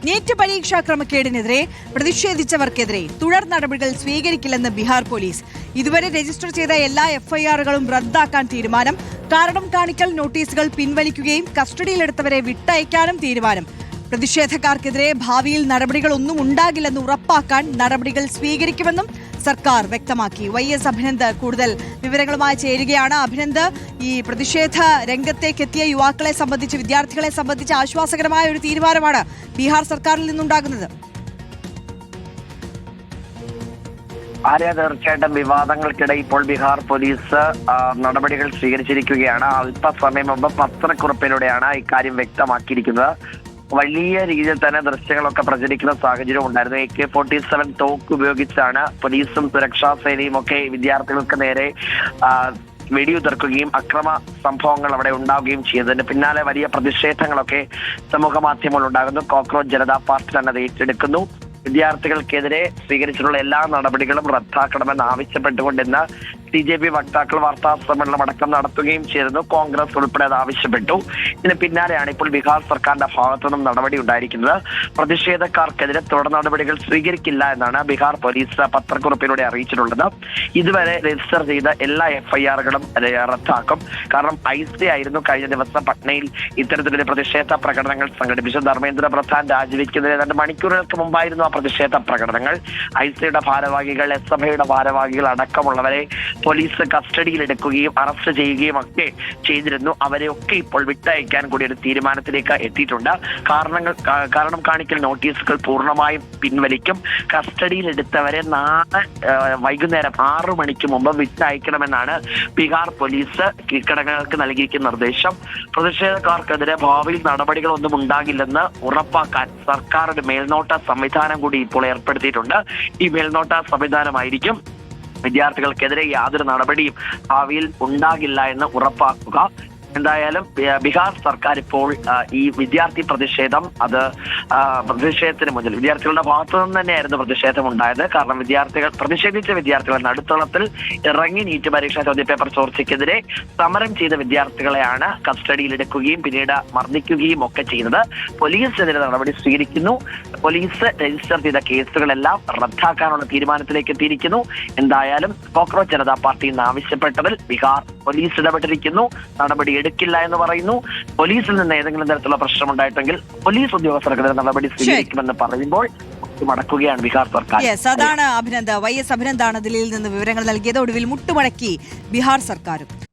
NEET പരീക്ഷാ ക്രമക്കേടിനെതിരെ പ്രതിഷേധിച്ചവർക്കെതിരെ തുടർ നടപടികൾ സ്വീകരിക്കില്ലെന്ന് ബീഹാർ പോലീസ്. ഇതുവരെ രജിസ്റ്റർ ചെയ്ത എല്ലാ എഫ്ഐആറുകളും റദ്ദാക്കാൻ തീരുമാനം. കാരണം കാണിക്കൽ നോട്ടീസുകൾ പിൻവലിക്കുകയും കസ്റ്റഡിയിലെടുത്തവരെ വിട്ടയക്കാനും തീരുമാനം. പ്രതിഷേധക്കാർക്കെതിരെ ഭാവിയിൽ നടപടികളൊന്നും ഉണ്ടാകില്ലെന്ന് ഉറപ്പാക്കാൻ നടപടികൾ സ്വീകരിക്കുമെന്നും സർക്കാർ വ്യക്തമാക്കി. YS അഭിനന്ദ് കൂടുതൽ വിവരങ്ങളുമായി ചേരുകയാണ്. അഭിനന്ദ്, ഈ പ്രതിഷേധ രംഗത്തേക്കെത്തിയ യുവാക്കളെ സംബന്ധിച്ച്, വിദ്യാർത്ഥികളെ സംബന്ധിച്ച് ആശ്വാസകരമായ ഒരു തീരുമാനമാണ് ബീഹാർ സർക്കാരിൽ നിന്നുണ്ടാകുന്നത്. തീർച്ചയായിട്ടും വിവാദങ്ങൾക്കിടെ ഇപ്പോൾ ബീഹാർ പോലീസ് നടപടികൾ സ്വീകരിച്ചിരിക്കുകയാണ്. അല്പസമയം മുമ്പ് പത്രക്കുറിപ്പിലൂടെയാണ് ഇക്കാര്യം വ്യക്തമാക്കിയിരിക്കുന്നത്. വലിയ രീതിയിൽ തന്നെ ദൃശ്യങ്ങളൊക്കെ പ്രചരിക്കുന്ന സാഹചര്യം ഉണ്ടായിരുന്നു. AK-47 തോക്ക് ഉപയോഗിച്ചാണ് പോലീസും സുരക്ഷാ സേനയും ഒക്കെ വിദ്യാർത്ഥികൾക്ക് നേരെ വെടിയുതിർക്കുകയും അക്രമ സംഭവങ്ങൾ അവിടെ ഉണ്ടാവുകയും ചെയ്തതിന് പിന്നാലെ വലിയ പ്രതിഷേധങ്ങളൊക്കെ സമൂഹ മാധ്യമങ്ങളിൽ ഉണ്ടാകുന്നു. കോക്രോച്ച് ജനതാ പാർട്ടി തന്നെ അത് ഏറ്റെടുക്കുന്നു. വിദ്യാർത്ഥികൾക്കെതിരെ സ്വീകരിച്ചിട്ടുള്ള എല്ലാ നടപടികളും റദ്ദാക്കണമെന്ന് ആവശ്യപ്പെട്ടുകൊണ്ട് ഇന്ന് BJP വക്താക്കൾ വാർത്താ സമ്മേളനം അടക്കം നടത്തുകയും ചെയ്തിരുന്നു. കോൺഗ്രസ് ഉൾപ്പെടെ അത് ആവശ്യപ്പെട്ടു. ഇതിന് പിന്നാലെയാണ് ഇപ്പോൾ ബീഹാർ സർക്കാരിന്റെ ഭാഗത്തു നിന്നും നടപടി ഉണ്ടായിരിക്കുന്നത്. പ്രതിഷേധക്കാർക്കെതിരെ തുടർ നടപടികൾ സ്വീകരിക്കില്ല എന്നാണ് ബീഹാർ പോലീസ് പത്രക്കുറിപ്പിലൂടെ അറിയിച്ചിട്ടുള്ളത്. ഇതുവരെ രജിസ്റ്റർ ചെയ്ത എല്ലാ FIRകളും റദ്ദാക്കും. കാരണം IC ആയിരുന്നു കഴിഞ്ഞ ദിവസം പട്നയിൽ ഇത്തരത്തിലൊരു പ്രതിഷേധ പ്രകടനങ്ങൾ സംഘടിപ്പിച്ചു. ധർമ്മേന്ദ്ര പ്രധാൻ രാജിവെക്കുന്നതിന് 2 മണിക്കൂറുകൾക്ക് മുമ്പായിരുന്നു ആ പ്രതിഷേധ പ്രകടനങ്ങൾ. ICയുടെ ഭാരവാഹികൾ, SFIയുടെ ഭാരവാഹികൾ അടക്കമുള്ളവരെ പോലീസ് കസ്റ്റഡിയിലെടുക്കുകയും അറസ്റ്റ് ചെയ്യുകയും ഒക്കെ ചെയ്തിരുന്നു. അവരെയൊക്കെ ഇപ്പോൾ വിട്ടയക്കാൻ കൂടി ഒരു തീരുമാനത്തിലേക്ക് എത്തിയിട്ടുണ്ട്. കാരണം കാണിക്കൽ നോട്ടീസുകൾ പൂർണ്ണമായും പിൻവലിക്കും. കസ്റ്റഡിയിലെടുത്തവരെ നാളെ വൈകുന്നേരം 6 മണിക്ക് മുമ്പ് വിട്ടയക്കണമെന്നാണ് ബീഹാർ പോലീസ് കീഴ്ഘടകങ്ങൾക്ക് നൽകിയിരിക്കുന്ന നിർദ്ദേശം. പ്രതിഷേധക്കാർക്കെതിരെ ഭാവിയിൽ നടപടികളൊന്നും ഉണ്ടാകില്ലെന്ന് ഉറപ്പാക്കാൻ സർക്കാർ ഒരു മേൽനോട്ട സംവിധാനം കൂടി ഇപ്പോൾ ഏർപ്പെടുത്തിയിട്ടുണ്ട്. ഈ മേൽനോട്ട സംവിധാനമായിരിക്കും വിദ്യാർത്ഥികൾക്കെതിരെ യാതൊരു നടപടിയും ഭാവിയിൽ ഉണ്ടാകില്ല എന്ന് ഉറപ്പാക്കുക. എന്തായാലും ബീഹാർ സർക്കാർ ഇപ്പോൾ ഈ വിദ്യാർത്ഥി പ്രതിഷേധം പ്രതിഷേധത്തിന് മുന്നിൽ വിദ്യാർത്ഥികളുടെ ഭാഗത്തു നിന്ന് തന്നെയായിരുന്നു പ്രതിഷേധം ഉണ്ടായത്. കാരണം പ്രതിഷേധിച്ച വിദ്യാർത്ഥികൾ നടുത്തളത്തിൽ ഇറങ്ങി നീറ്റ് പരീക്ഷാ ചോദ്യപേപ്പർ ചോർച്ചയ്ക്കെതിരെ സമരം ചെയ്ത വിദ്യാർത്ഥികളെയാണ് കസ്റ്റഡിയിലെടുക്കുകയും പിന്നീട് മർദ്ദിക്കുകയും ഒക്കെ ചെയ്യുന്നത്. പോലീസിനെതിരെ നടപടി സ്വീകരിക്കുന്നു. പോലീസ് രജിസ്റ്റർ ചെയ്ത കേസുകളെല്ലാം റദ്ദാക്കാനുള്ള തീരുമാനത്തിലേക്ക് എത്തിയിരിക്കുന്നു. എന്തായാലും കോക്രോച്ച് ജനതാ പാർട്ടി ഇന്ന് ആവശ്യപ്പെട്ടതിൽ ബീഹാർ പോലീസ് ഇടപെട്ടിരിക്കുന്നു. നടപടി എടുക്കില്ല എന്ന് പറയുന്നു. പോലീസിൽ നിന്ന് ഏതെങ്കിലും തരത്തിലുള്ള പ്രശ്നമുണ്ടായിട്ടെങ്കിൽ പോലീസ് ഉദ്യോഗസ്ഥർക്കെതിരെ നടപടി സ്വീകരിക്കുമെന്ന് പറയുമ്പോൾ മടക്കുകയാണ് ബീഹാർ സർക്കാർ. അതാണ് അഭിനന്ദ്. YS അഭിനന്ദാണ് ദില്ലിയിൽ നിന്ന് വിവരങ്ങൾ നൽകിയത്. ഒടുവിൽ മുട്ടുമടക്കി ബീഹാർ സർക്കാരും.